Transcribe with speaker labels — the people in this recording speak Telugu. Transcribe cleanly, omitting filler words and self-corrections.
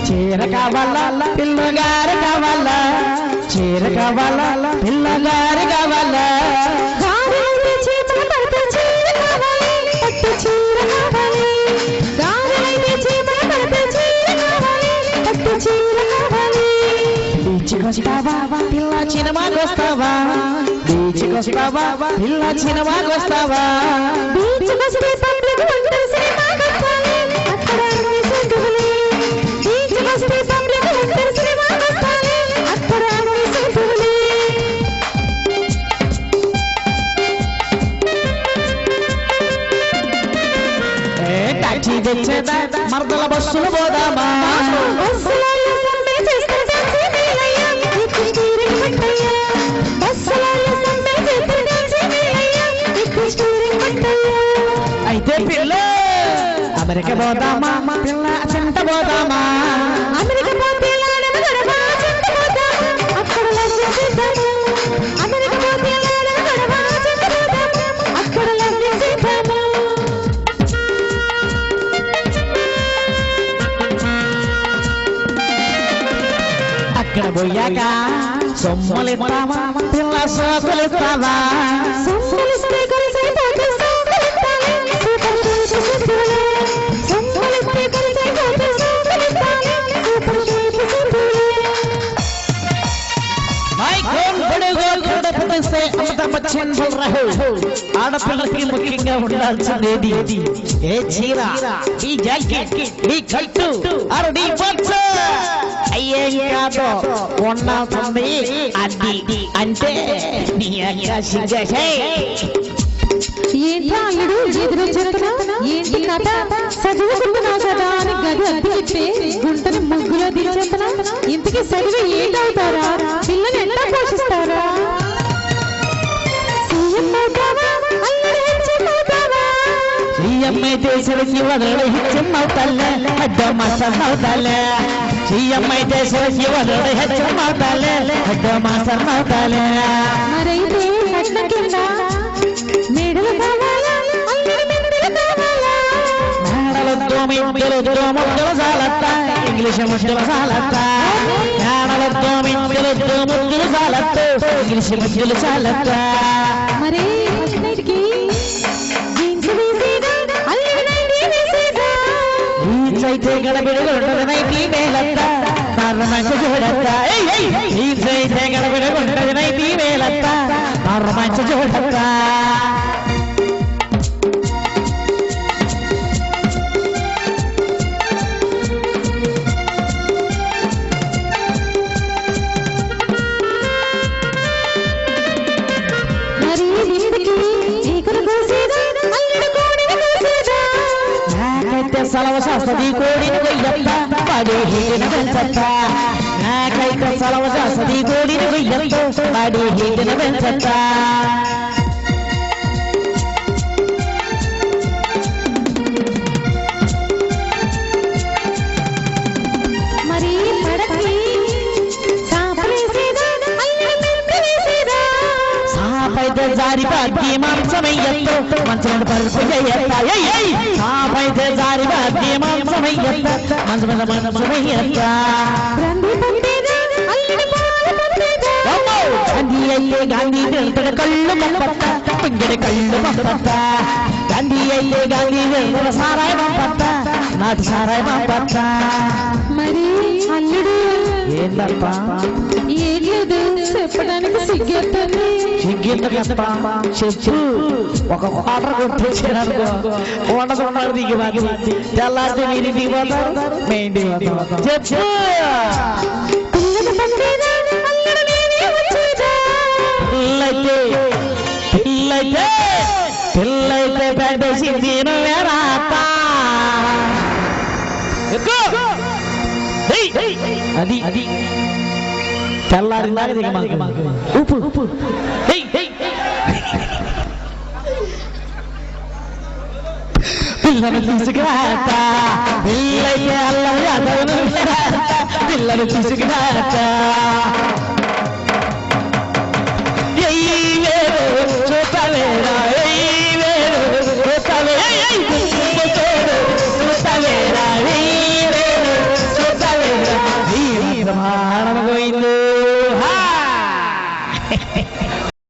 Speaker 1: చీర కావాలా పిల్లగారు కావాలా చీర కావాలా పిల్లగారు కావాలా బీచ్కొస్తావా పిల్ల సినిమాకి వస్తావా బీచ్కొస్తావా పిల్ల సినిమాకి వస్తావా టాక్సీ తెచ్చేదా మరదల బస్సులు పోదామా అయితే పిల్ల అమెరికా పోదామా పిల్ల చెంట పోదామా అక్కడ పోయాక సొమ్మలిస్తావా పిల్ల సోకులిస్తావా ఆడపిల్లకి ముఖ్యంగా ఉండాల్సింది ఏ చీర ఈ జాకెట్ ఈ కట్టు అరు నీ పట్టు అయ్యేం కాదు ఉన్నది అది అంటే నీ
Speaker 2: ఏంటాడు ఎదురు చెప్తున్నా ఏంటి కథ చదువుకుంటున్నావు కదా అని గది అద్దెకిస్తే గుంటని ముగ్గులో దించేస్తున్నా ఇంతకీ చదివి ఏంటవుతారా పిల్లలు ఎలా పోషిస్తారా
Speaker 1: సీఎం అయితే సరికి వదలడు హెచ్చమవుతాలే అడ్డ మాసమవుతాలే సీఎం అయితే సరికి వదలడు హెచ్చమవుతాలే అడ్డ మాసమవుతాలే
Speaker 2: మరైతే కట్న కింద మేడలు కావాలా
Speaker 1: మేడలతో ముద్దలు సాలత్తా ఇంగ్లీష్ ముద్దలు సాలత్తా మేడలతో ముద్దలు సాలత్తా ఇంగ్లీష్ ముద్దలు సాలత్తా
Speaker 2: మరి
Speaker 1: అయితే గడబిడగుంటది మేలత్తా మంచి చూడత్తా అయితే గడబిడగుంటది మేలత్తా మంచి చూడత్తా సలవ శాస్త్రది కోడిని కొయ్యత్త పడి హీటిన పెంచత్త నాకైతే సలవ శాస్త్రది కోడిని కొయ్యత్త పడి హీటిన పెంచత్త
Speaker 2: మరి
Speaker 1: సాపైతే జారి పద్ది మాంసమయ్యత్తో మంచం పరుపు చేయత్త సాపైతే జారి పద్ది మాంసమయ్యత్త మంచమయ్యత్త గాంధీ అయ్యే గాంధీ వెళ్తున్న కళ్ళు పంపత్త పింగడి కళ్ళు పంపత్త గాంధీ అయ్యే గాంధీ వెళ్తున్న సారాయి పంపత్త నాటి సారాయి పంపత్త
Speaker 2: మరి అల్లుడు
Speaker 1: ఏందప్ప
Speaker 2: ఏం లేదు చెప్పడానికి సిగ్గేస్తుంది
Speaker 1: చెప్పు ఒక క్వార్టర్ కొట్టేసారనుకో ఉండదు దిగి తెల్లారితే మీరు దిగిపోతారు మేము దిగిపోతాం చెప్పు పిల్లైతే పెద్ద సిద్ధి అది అది తెల్లారి ఉప్పు ఉప్పు పిల్లలు తీసుకురాట పిల్లయ్యే అల్లం యాదవను పిల్లలు తీసుకురాట చూపవేరా ప్రభా